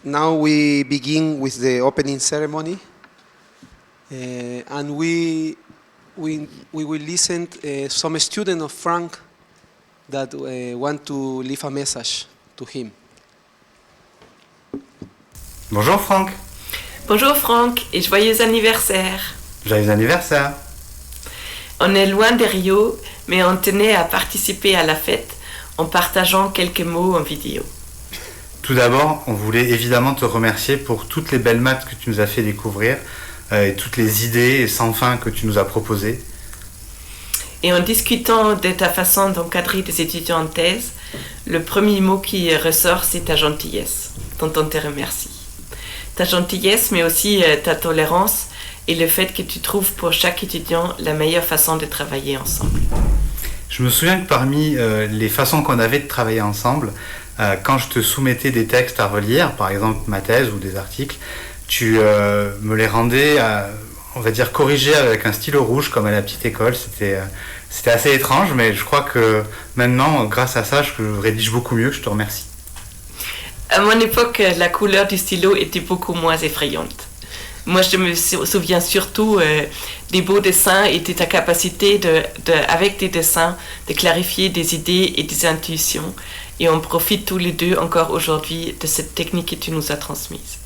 Now we begin with the opening ceremony, and we will listen some student of Frank that want to leave a message to him. Bonjour Franck. Bonjour Franck et joyeux anniversaire. Joyeux anniversaire. On est loin de Rio, mais on tenait à participer à la fête en partageant quelques mots en vidéo. Tout d'abord, on voulait évidemment te remercier pour toutes les belles maths que tu nous as fait découvrir et toutes les idées sans fin que tu nous as proposées. Et en discutant de ta façon d'encadrer des étudiants en thèse, le premier mot qui ressort, c'est ta gentillesse, dont on te remercie. Ta gentillesse, mais aussi ta tolérance et le fait que tu trouves pour chaque étudiant la meilleure façon de travailler ensemble. Je me souviens que parmi les façons qu'on avait de travailler ensemble, quand je te soumettais des textes à relire, par exemple ma thèse ou des articles, tu me les rendais, on va dire, corrigés avec un stylo rouge comme à la petite école. C'était assez étrange, mais je crois que maintenant, grâce à ça, je rédige beaucoup mieux. Je te remercie. À mon époque, la couleur du stylo était beaucoup moins effrayante. Moi, je me souviens surtout des beaux dessins et de ta capacité, avec tes dessins, de clarifier des idées et des intuitions. Et on profite tous les deux encore aujourd'hui de cette technique que tu nous as transmise.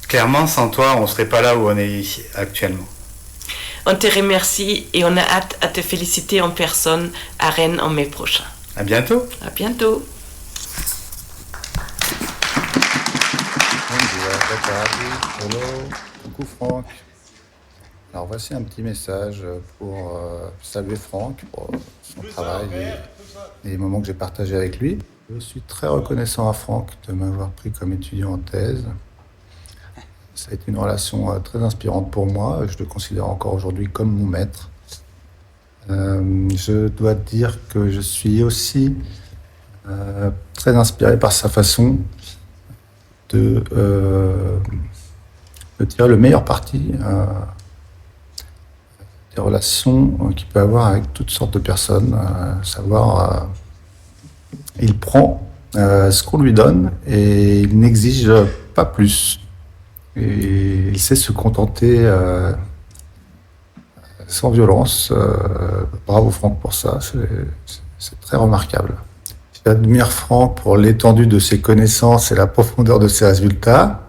Clairement, sans toi, on ne serait pas là où on est ici actuellement. On te remercie et on a hâte à te féliciter en personne à Rennes en mai prochain. À bientôt. À bientôt. Coucou Franck. Alors voici un petit message pour saluer Franck pour son travail et les moments que j'ai partagés avec lui. Je suis très reconnaissant à Franck de m'avoir pris comme étudiant en thèse. Ça a été une relation très inspirante pour moi. Je le considère encore aujourd'hui comme mon maître. Je dois dire que je suis aussi très inspiré par sa façon de tirer le meilleur parti des relations qu'il peut avoir avec toutes sortes de personnes, savoir il prend ce qu'on lui donne et il n'exige pas plus. Et il sait se contenter sans violence. Bravo Franck pour ça, c'est très remarquable. J'admire Franck pour l'étendue de ses connaissances et la profondeur de ses résultats.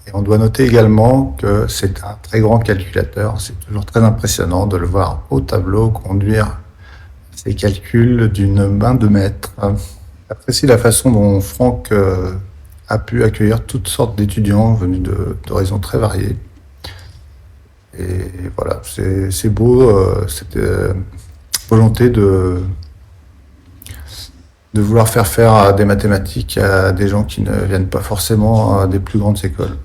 Et on doit noter également que c'est un très grand calculateur. C'est toujours très impressionnant de le voir au tableau conduire ses calculs d'une main de maître. J'apprécie la façon dont Franck a pu accueillir toutes sortes d'étudiants venus d'horizons très variés. Et voilà, c'est beau, cette volonté de vouloir faire des mathématiques à des gens qui ne viennent pas forcément des plus grandes écoles.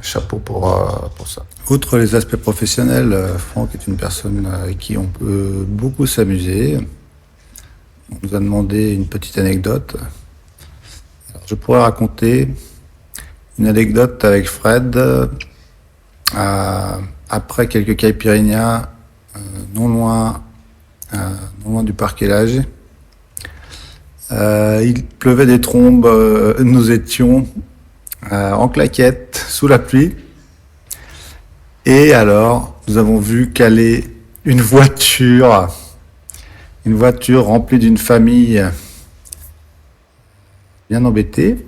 Chapeau pour ça. Outre les aspects professionnels, Franck est une personne avec qui on peut beaucoup s'amuser. On nous a demandé une petite anecdote. Alors, je pourrais raconter une anecdote avec Fred après quelques caipirinhas non loin du parc Elage. Il pleuvait des trombes, nous étions en claquettes, sous la pluie. Et alors, nous avons vu caler une voiture remplie d'une famille bien embêtée.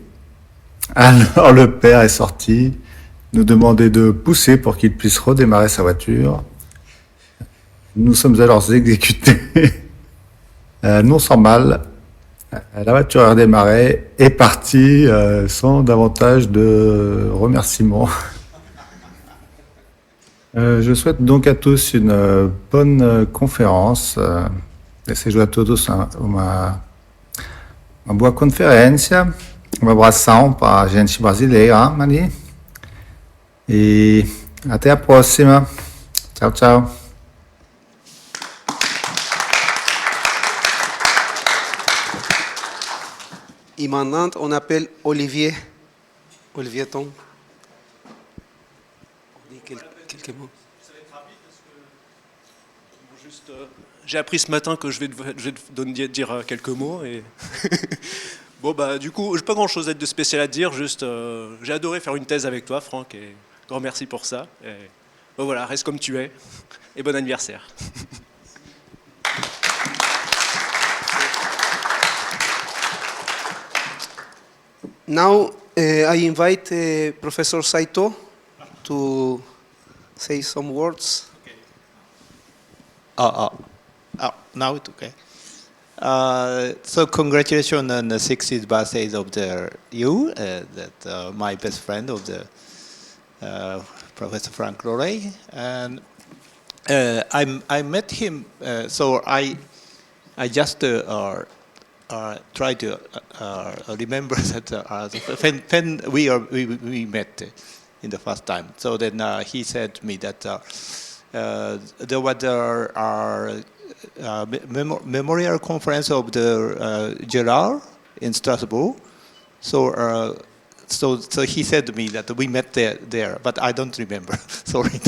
Alors le père est sorti, nous demandait de pousser pour qu'il puisse redémarrer sa voiture. Nous sommes alors exécutés, non sans mal. La voiture a redémarré et partie sans davantage de remerciements. Je souhaite donc à tous une bonne conférence. Desejo a todos uma boa conferência, um abração para a gente brasileira, Mani. E até a próxima. Tchau, tchau. Et maintenant, on appelle Olivier. Olivier Tong. On dit quelques mots. Ça va être rapide parce que j'ai appris ce matin que je vais dire quelques mots. Et Bon, bah, du coup, j'ai pas grand chose de spécial à te dire, juste j'ai adoré faire une thèse avec toi, Franck, et grand merci pour ça. Et, bon, voilà, reste comme tu es, et bon anniversaire. Now I invite Professor Saito to say some words. Now it's okay. So congratulations on the 60th birthday of my best friend of the Professor Frank Loray, and I met him. So I just try to remember that when we met in the first time. So then he said to me that there was memorial conference of the Gerard in Strasbourg. So he said to me that we met there, but I don't remember. Sorry.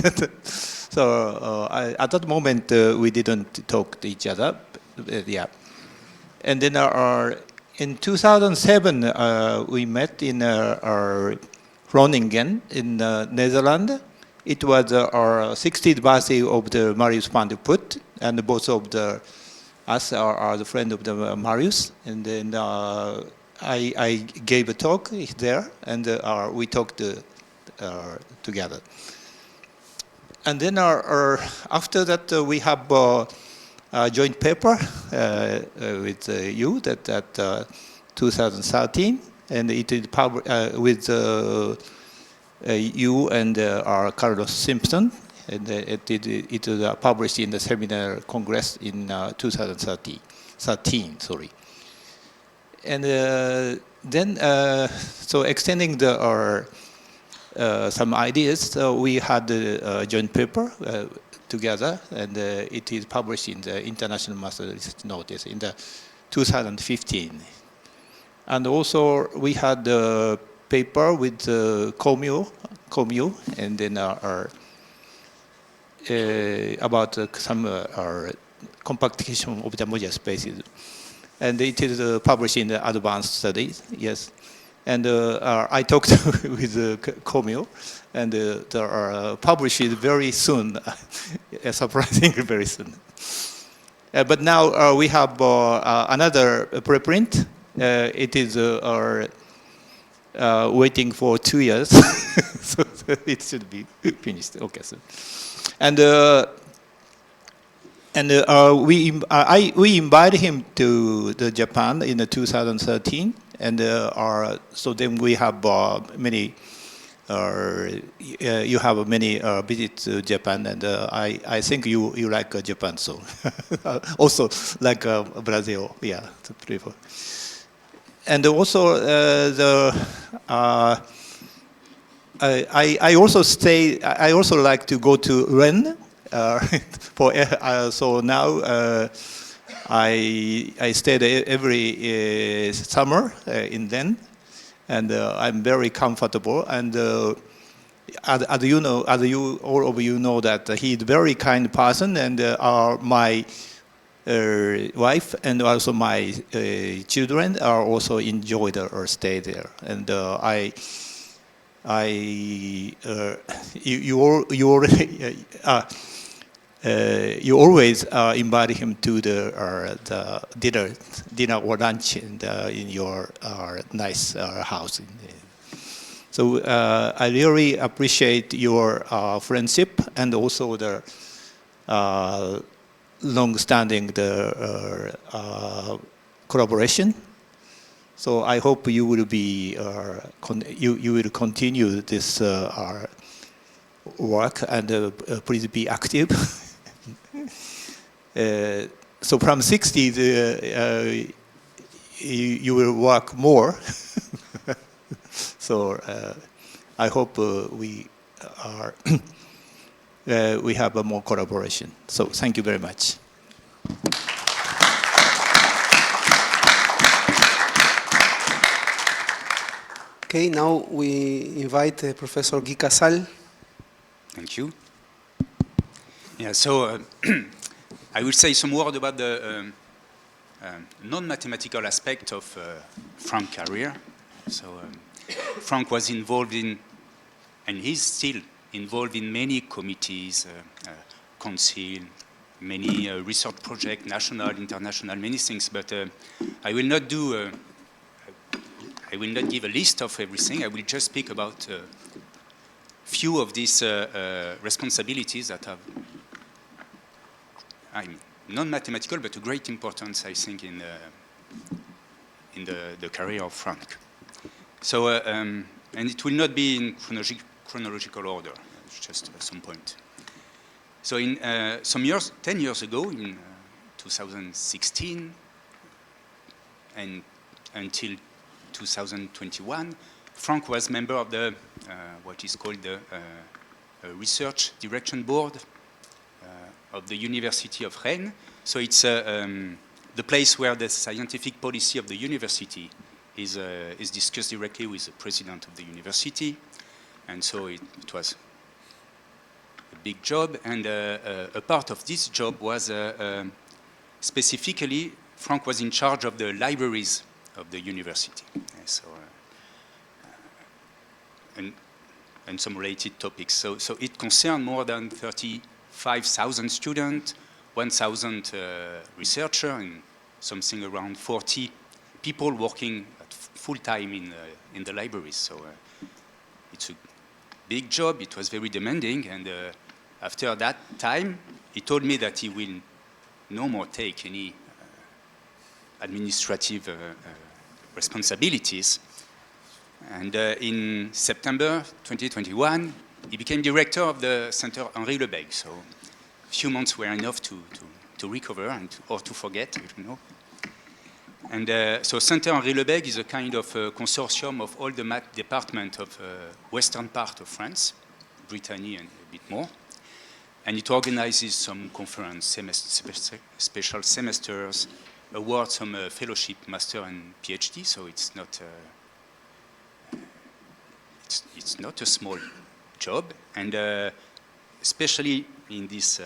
So at that moment we didn't talk to each other. Yeah. And then in 2007 we met in Groningen in Netherlands. It was our 60th birthday of the Marius van der Put, and both of us are the friend of the Marius. And then I gave a talk there, and we talked together. And then after that we have a joint paper with you that 2013, and it is with you and our Carlos Simpson, and it was published in the Seminar Congress in 2013. Sorry. And then, so extending some ideas, so we had a joint paper together, and it is published in the International Master Notice in the 2015. And also we had a paper with Comio, and then about some compactation of the modular spaces. And it is published in the advanced studies, yes. And I talked with Comio, and they are published very soon, surprisingly very soon. But now we have another preprint. It is waiting for 2 years, so it should be finished. Okay, so we invited him to Japan in 2013, and so then we have many. You have many visits to Japan, and I think you like Japan, so also like Brazil, yeah. And also I also like to go to Rennes so now I stayed every summer in Rennes, and I'm very comfortable. And as you know, all of you know that he's a very kind person, and my wife and also my children are also enjoyed our stay there. And you always invite him to the dinner or lunch in your nice house. So I really appreciate your friendship, and also the long-standing collaboration. So I hope you will be you will continue this work, and please be active. So from 60, you will work more. So I hope we have a more collaboration. So thank you very much. Okay, now we invite Professor Guy Casale. Thank you. Yeah, so I will say some word about the non-mathematical aspect of Frank's career. So Frank was involved in, and he's still involved in many committees, council, many research projects, national, international, many things. But I will not do. I will not give a list of everything. I will just speak about few of these responsibilities that have, non-mathematical, but a great importance, I think, in the career of Frank. So, and it will not be in chronological order, just at some point. So in some years, 10 years ago, in 2016, and until 2021, Frank was member of the what is called the Research Direction Board of the University of Rennes. So it's the place where the scientific policy of the university is discussed directly with the president of the university, and so it was a big job. And a part of this job was specifically Frank was in charge of the libraries of the university. So, and some related topics. So it concerned more than 35,000 students, 1,000 researchers, and something around 40 people working at full-time in the libraries. So it's a big job. It was very demanding. And after that time, he told me that he will no more take any administrative responsibilities. And in September 2021, he became director of the Center Henri Lebesgue. So a few months were enough to recover or to forget, I don't know. And so Center Henri Lebesgue is a kind of consortium of all the math departments of western part of France, Brittany and a bit more. And it organizes some conference, special semesters, awards some fellowship, master and PhD, so it's not it's not a small job, and especially in these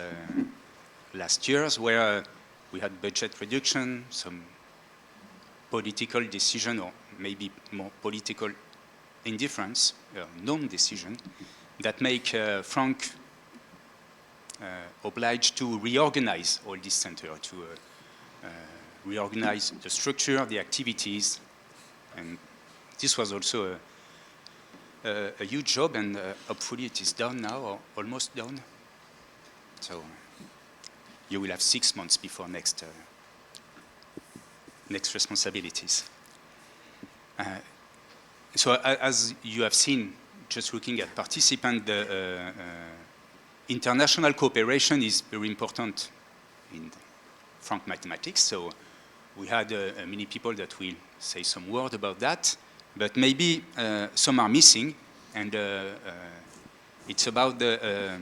last years where we had budget reduction, some political decision, or maybe more political indifference, non-decision, that make Frank obliged to reorganize all this center, to reorganize the structure, the activities, and this was also a huge job, and hopefully it is done now, or almost done. So you will have 6 months before next responsibilities. So as you have seen, just looking at participants, the international cooperation is very important in Frank mathematics. So we had many people that will say some word about that. But maybe some are missing, and it's about the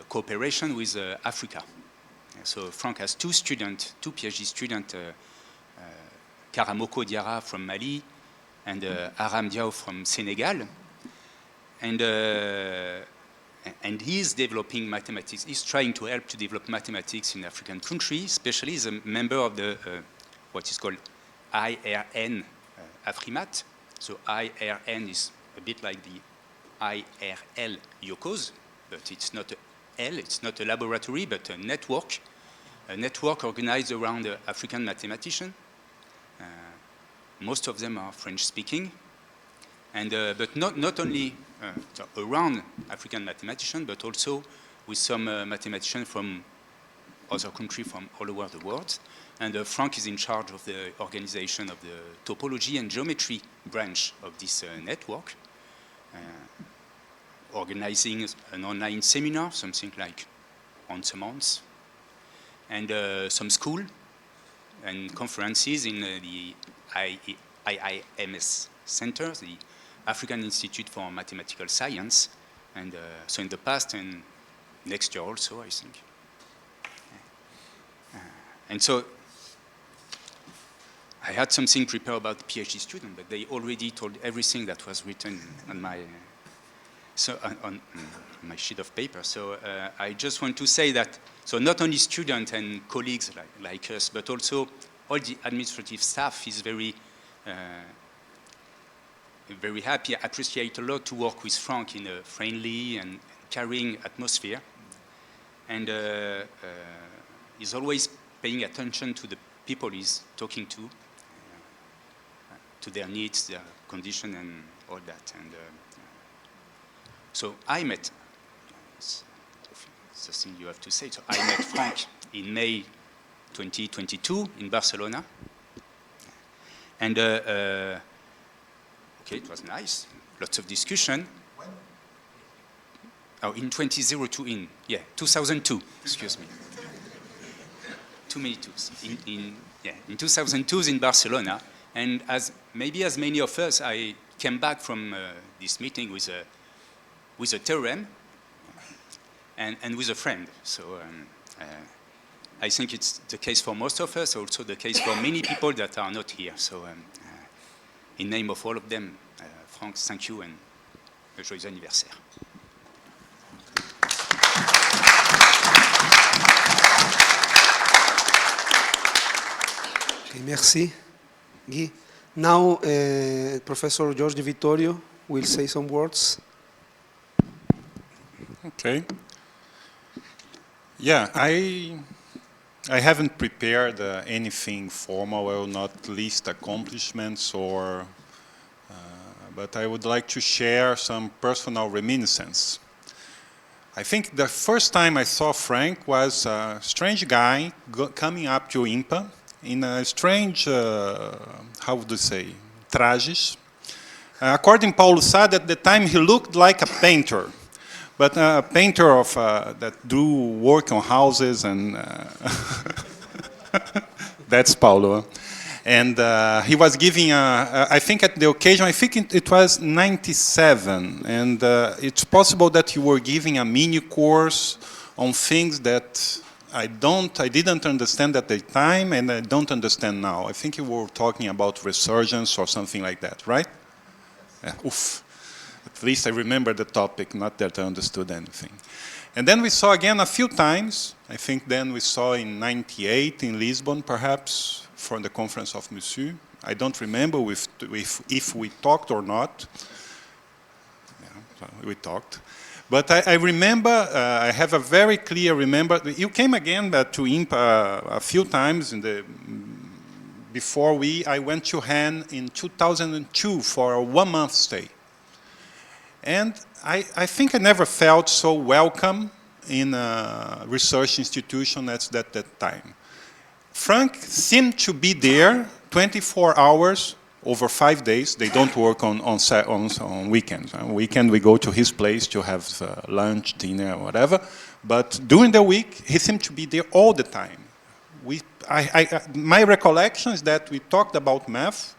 cooperation with Africa. So Frank has two PhD students, Karamoko Diarra from Mali and Aram Diaw from Senegal. And he's developing mathematics. He's trying to help to develop mathematics in African countries, especially as a member of the what is called IRN Afrimat. So IRN is a bit like the IRL Yokos, but it's not a L, it's not a laboratory, but a network organized around African mathematicians. Most of them are French-speaking, and but not only around African mathematicians, but also with some mathematicians from other countries from all over the world. And Frank is in charge of the organization of the topology and geometry branch of this network, organizing an online seminar, something like once a month, and some school and conferences in the IIMS Center, the African Institute for Mathematical Science, and so in the past and next year also, I think. And so I had something prepared about the PhD student, but they already told everything that was written on my So on my sheet of paper. So I just want to say that, so not only students and colleagues like us, but also all the administrative staff is very happy, appreciate a lot to work with Frank in a friendly and caring atmosphere. And he's always paying attention to the people he's talking to their needs, their condition, and all that. And so I met, it's the thing you have to say, so I met Frank in May 2022 in Barcelona. And okay, it was nice, lots of discussion. Oh, in 2002, 2002, excuse me. Too many twos. In 2002 in Barcelona, and as many of us, I came back from this meeting with a theorem and with a friend. So I think it's the case for most of us, also the case for many people that are not here. So in name of all of them, Frank, thank you and joyeux anniversaire. Okay, merci, Guy. Now, Professor Jorge Vittorio will say some words. Okay. Yeah, I haven't prepared anything formal. I will not list accomplishments but I would like to share some personal reminiscence. I think the first time I saw Frank was a strange guy coming up to IMPA in a strange, how would you say, trajes. According to Paulo Sad, at the time he looked like a painter, but a painter of that do work on houses, and that's Paulo. And he was giving, I think at the occasion, I think it was 97, and it's possible that you were giving a mini course on things that I didn't understand at the time, and I don't understand now. I think you were talking about resurgence or something like that, right? Oof. At least I remember the topic, not that I understood anything. And then we saw again a few times. I think then we saw in 98 in Lisbon, perhaps, for the conference of Monsieur. I don't remember if we talked or not. Yeah, we talked. But I remember, I have a very clear remember. You came again to IMPA a few times before I went to Rennes in 2002 for a 1-month stay. And I think I never felt so welcome in a research institution as that time. Frank seemed to be there 24 hours over 5 days. They don't work on weekends. On weekend we go to his place to have lunch, dinner, whatever. But during the week, he seemed to be there all the time. My recollection is that we talked about math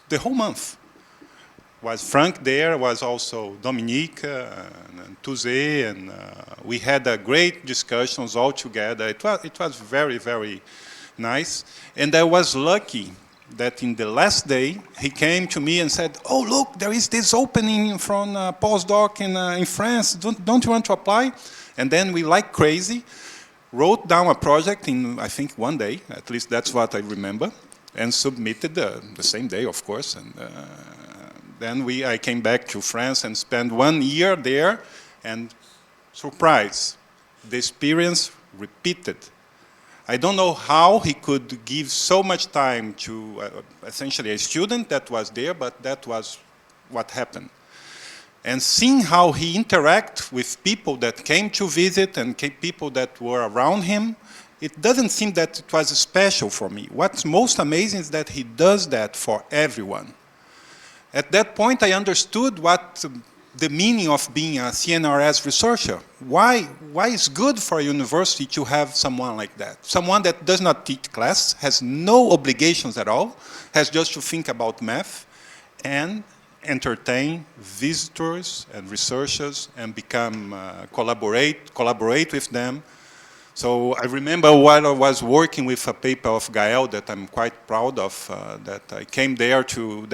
the whole month. Was Frank there, was also Dominique and Teyssier, and we had great discussions all together. It was very, very nice. And I was lucky that in the last day, he came to me and said, "Oh, look, there is this opening from postdoc in France. Don't you want to apply?" And then we, like crazy, wrote down a project in, I think, 1 day. At least that's what I remember. And submitted the same day, of course. And then I came back to France and spent 1 year there. And surprise, the experience repeated. I don't know how he could give so much time to essentially a student that was there, but that was what happened. And seeing how he interacted with people that came to visit and people that were around him, it doesn't seem that it was special for me. What's most amazing is that he does that for everyone. At that point, I understood what the meaning of being a CNRS researcher. Why it's good for a university to have someone like that? Someone that does not teach class, has no obligations at all, has just to think about math and entertain visitors and researchers and become collaborate with them. So I remember while I was working with a paper of Gael that I'm quite proud of, that I came there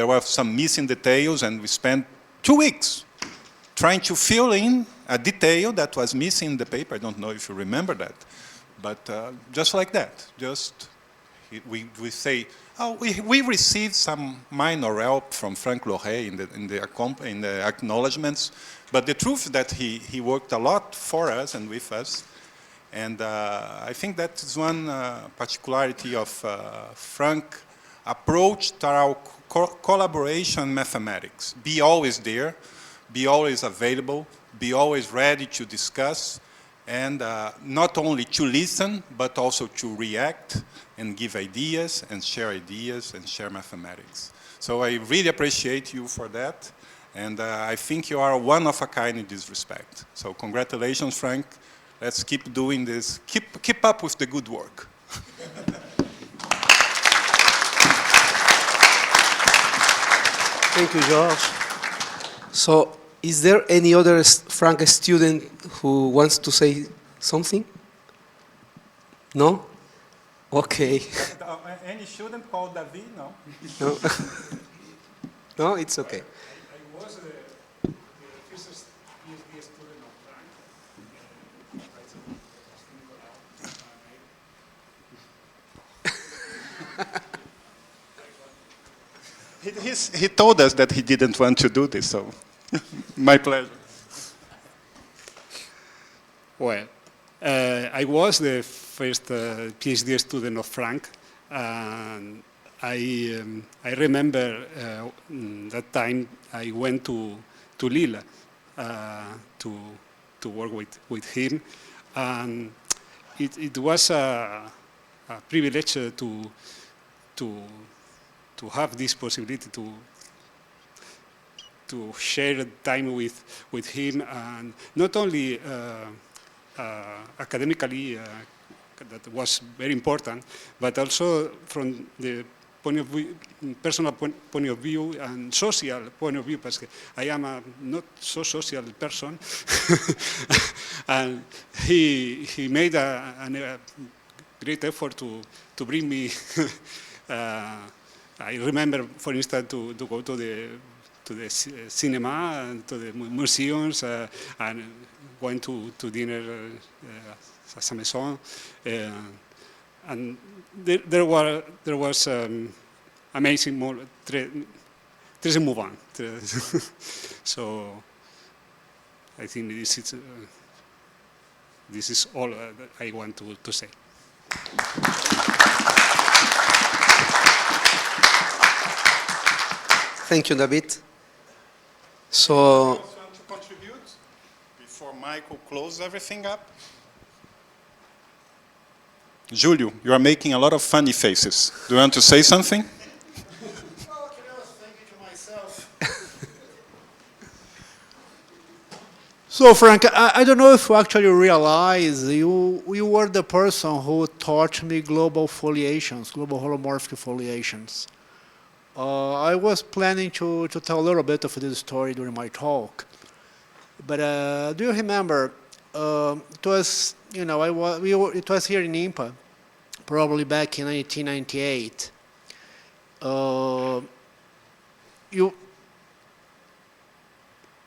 were some missing details, and we spent 2 weeks trying to fill in a detail that was missing in the paper. I don't know if you remember that, but just like that. Just we say, oh, we received some minor help from Frank Loray in the acknowledgements, but the truth is that he worked a lot for us and with us. And I think that is one particularity of Frank approach to our collaboration mathematics. Be always there, be always available, be always ready to discuss, and not only to listen, but also to react and give ideas and share mathematics. So I really appreciate you for that, and I think you are one of a kind in this respect. So congratulations, Frank. Let's keep doing this. Keep up with the good work. Thank you, George. So, is there any other Frank student who wants to say something? No? Okay. Any student called David? No. No, no, it's okay. I was the first PhD student of Frank. He told us that he didn't want to do this, so my pleasure. Well, I was the first PhD student of Frank, and I remember that time I went to Lille to work with him, and it was a privilege to have this possibility to share time with him, and not only academically, that was very important, but also from the point of view, personal point of view and social point of view, because I am a not so social person, and he made a great effort to bring me. I remember, for instance, to go to the cinema and to the museums and going to dinner at sa maison, and there was amazing, très émouvant. So I think this is all I want to say. Thank you, David. So, Want to contribute before Michael closes everything up? Julio, you are making a lot of funny faces. Do you want to say something? Well, I was thinking to myself. So, Frank, I don't know if you actually realize you were the person who taught me global foliations, global holomorphic foliations. I was planning to tell a little bit of this story during my talk, but do you remember? It was, it was here in IMPA, probably back in 1998.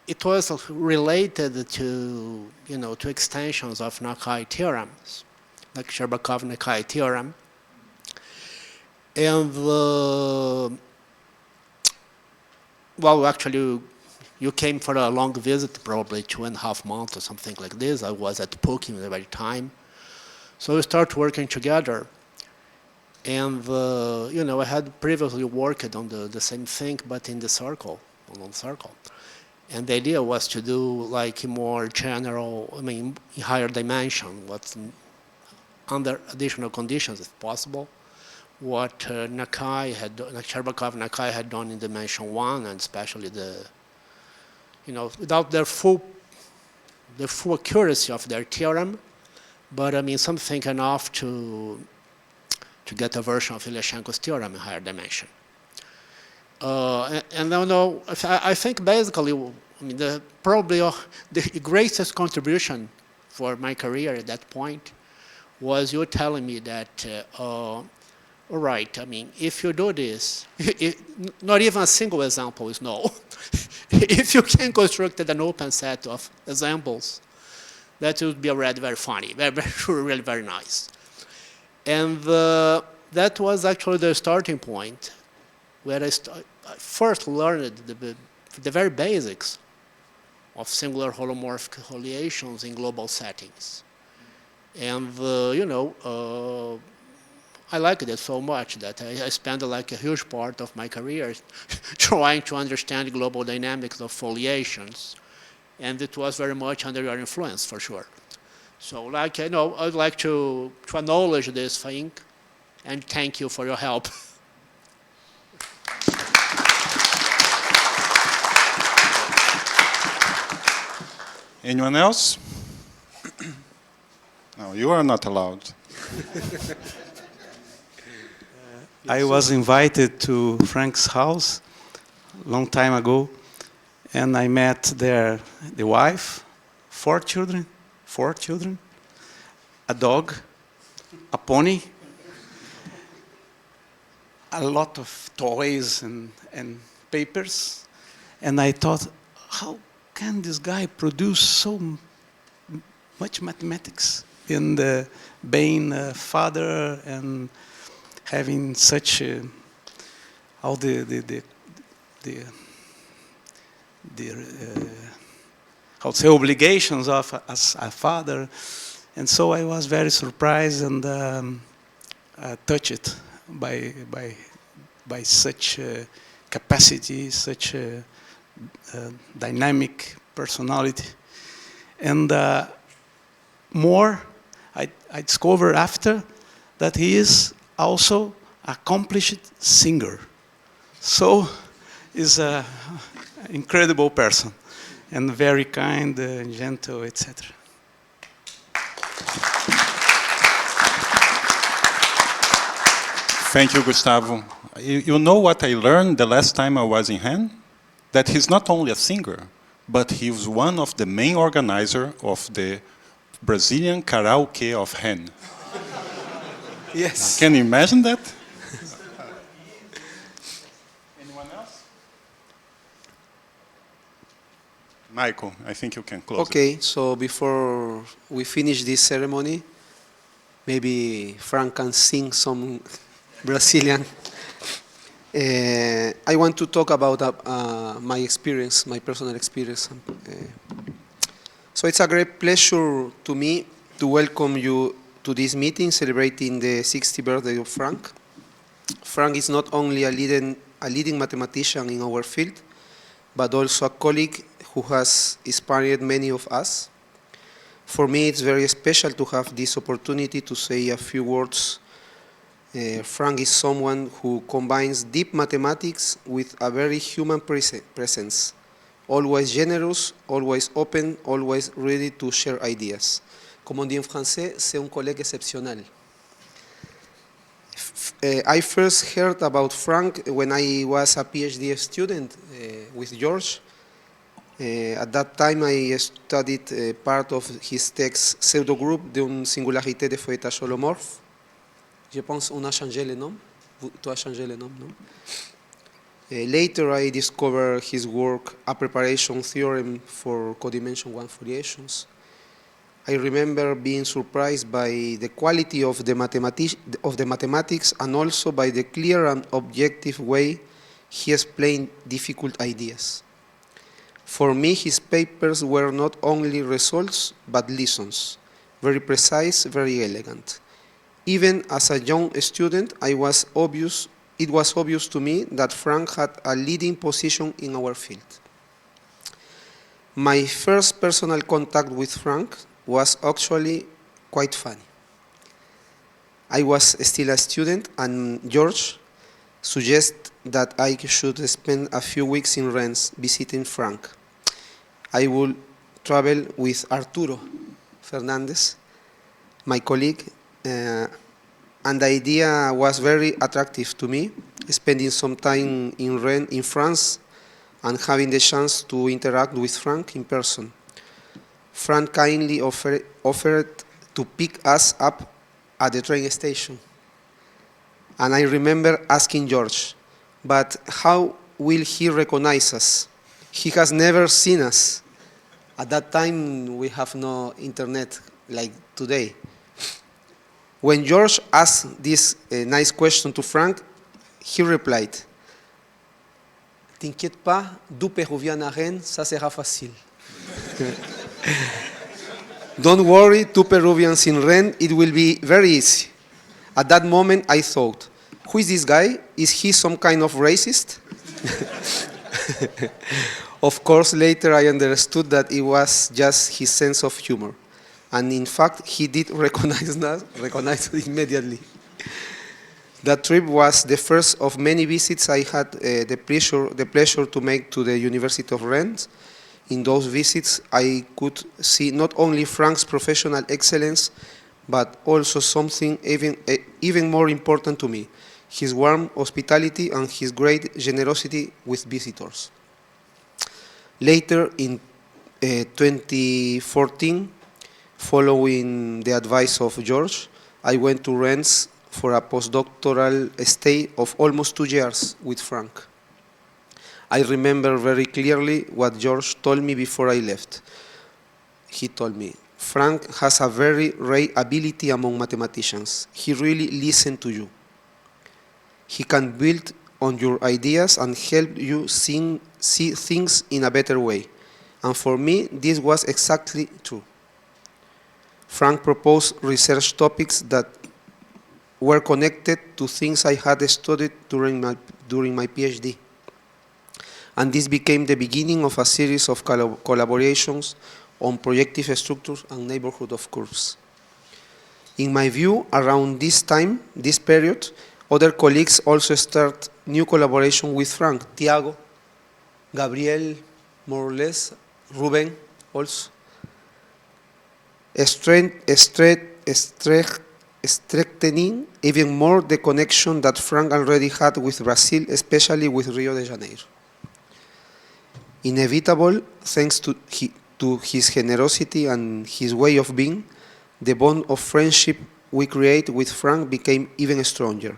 It was related to, to extensions of Nakai theorems, like Shcherbakov-Nakai theorem, and well, actually, you came for a long visit, probably 2.5 months or something like this. I was at PUC at the very time. So we started working together. And, I had previously worked on the same thing, but in the circle, on the circle. And the idea was to do like a more general, in higher dimension, what's under additional conditions if possible. What Shcherbakov-Nakai had done in dimension 1, and especially without the full accuracy of their theorem, but something enough to get a version of Ilyashenko's theorem in higher dimension. I think basically, probably the greatest contribution for my career at that point was you telling me that. All right, if you do this, not even a single example is no. if you can construct an open set of examples, that would be already very funny, really very nice. And that was actually the starting point where I first learned the very basics of singular holomorphic foliations in global settings. And, I liked it so much that I spent like a huge part of my career trying to understand global dynamics of foliations. And it was very much under your influence, for sure. So, I'd like to acknowledge this thing and thank you for your help. Anyone else? No, you are not allowed. I was invited to Frank's house a long time ago, and I met there the wife, four children, a dog, a pony, a lot of toys and papers, and I thought, how can this guy produce so much mathematics in being a father and having such all the how to say, obligations of as a father. And so I was very surprised and touched by such capacity, such dynamic personality. And more, I discovered after that he is also accomplished singer. So he's an incredible person and very kind, gentle, etc. Thank you, Gustavo. You know what I learned the last time I was in Rennes? That he's not only a singer, but he was one of the main organizers of the Brazilian karaoke of Rennes. Yes. Can you imagine that? Anyone else? Michael, I think you can close Okay, so before we finish this ceremony, maybe Frank can sing some Brazilian. I want to talk about my experience, my personal experience. So it's a great pleasure to me to welcome you to this meeting celebrating the 60th birthday of Frank. Frank is not only a leading mathematician in our field, but also a colleague who has inspired many of us. For me, it's very special to have this opportunity to say a few words. Frank is someone who combines deep mathematics with a very human presence, always generous, always open, always ready to share ideas. Comme on dit en français, c'est un collègue exceptionnel. I first heard about Frank when I was a PhD student with George. At that time, I studied part of his text Pseudo-group d'une singularité de feuilletage holomorphe. Je pense qu'on a changé le nom. Tu as changé le nom, non? Later, I discovered his work, A Preparation Theorem for Codimension 1 Foliations. I remember being surprised by the quality of the mathematics and also by the clear and objective way he explained difficult ideas. For me, his papers were not only results, but lessons, very precise, very elegant. Even as a young student, it was obvious to me that Frank had a leading position in our field. My first personal contact with Frank was actually quite funny. I was still a student, and George suggested that I should spend a few weeks in Rennes visiting Frank. I would travel with Arturo Fernandez, my colleague, and the idea was very attractive to me, spending some time in Rennes, in France, and having the chance to interact with Frank in person. Frank kindly offered to pick us up at the train station. And I remember asking George, but how will he recognize us? He has never seen us. At that time, we have no internet like today. When George asked this nice question to Frank, he replied, "T'inquiète pas, 2 Péruviens à Rennes, ça sera facile." Don't worry, 2 Peruvians in Rennes, it will be very easy. At that moment, I thought, who is this guy? Is he some kind of racist? Of course, later I understood that it was just his sense of humor. And in fact, he did recognize it immediately. That trip was the first of many visits I had the pleasure to make to the University of Rennes. In those visits, I could see not only Frank's professional excellence, but also something even more important to me, his warm hospitality and his great generosity with visitors. Later, in 2014, following the advice of George, I went to Rennes for a postdoctoral stay of almost 2 years with Frank. I remember very clearly what George told me before I left. He told me, "Frank has a very rare ability among mathematicians. He really listens to you. He can build on your ideas and help you see things in a better way." And for me, this was exactly true. Frank proposed research topics that were connected to things I had studied during my PhD. And this became the beginning of a series of collaborations on projective structures and neighborhood of curves. In my view, around this period, other colleagues also start new collaboration with Frank. Tiago, Gabriel, more or less, Ruben also. Strengthening even more the connection that Frank already had with Brazil, especially with Rio de Janeiro. Inevitable, thanks to his generosity and his way of being, the bond of friendship we create with Frank became even stronger.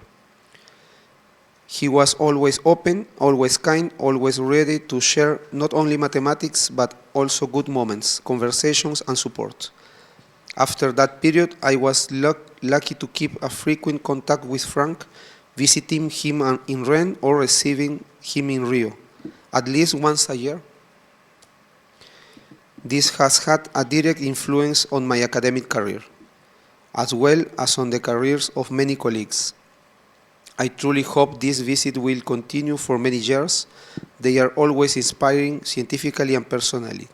He was always open, always kind, always ready to share not only mathematics, but also good moments, conversations, and support. After that period, I was lucky to keep a frequent contact with Frank, visiting him in Rennes or receiving him in Rio, at least once a year. This has had a direct influence on my academic career, as well as on the careers of many colleagues. I truly hope this visit will continue for many years. They are always inspiring scientifically and personally.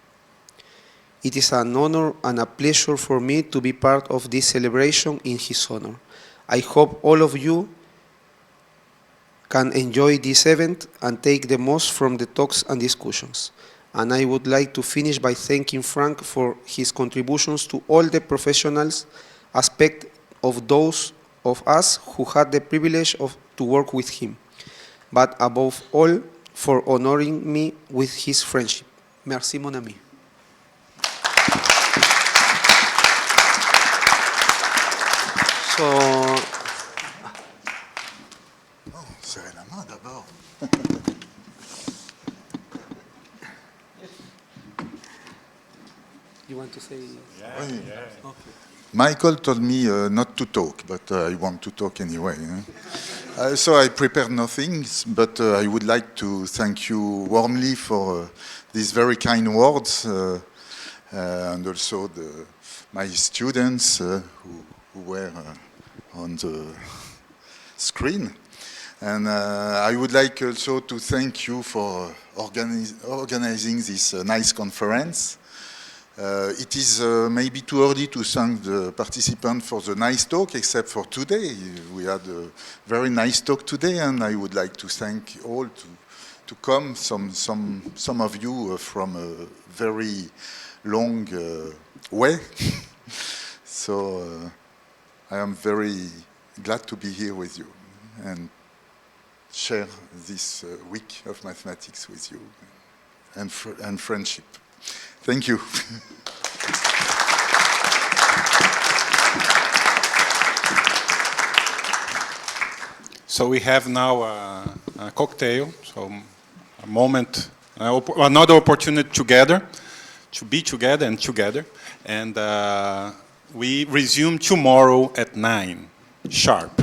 It is an honor and a pleasure for me to be part of this celebration in his honor. I hope all of you can enjoy this event and take the most from the talks and discussions. And I would like to finish by thanking Frank for his contributions to all the professionals aspect of those of us who had the privilege to work with him, but above all, for honoring me with his friendship. Merci, mon ami. So, serrez la main d'abord. You want to say? Oui. Okay. Michael told me not to talk, but I want to talk anyway. So I prepared nothing, but I would like to thank you warmly for these very kind words, and also my students who were on the screen. And I would like also to thank you for organizing this nice conference. It is maybe too early to thank the participants for the nice talk, except for today. We had a very nice talk today, and I would like to thank all to come. Some of you from a very long way. So I am very glad to be here with you and share this week of mathematics with you and friendship. Thank you. So we have now a cocktail, so a moment another opportunity together, to be together and together. And we resume tomorrow at 9 sharp.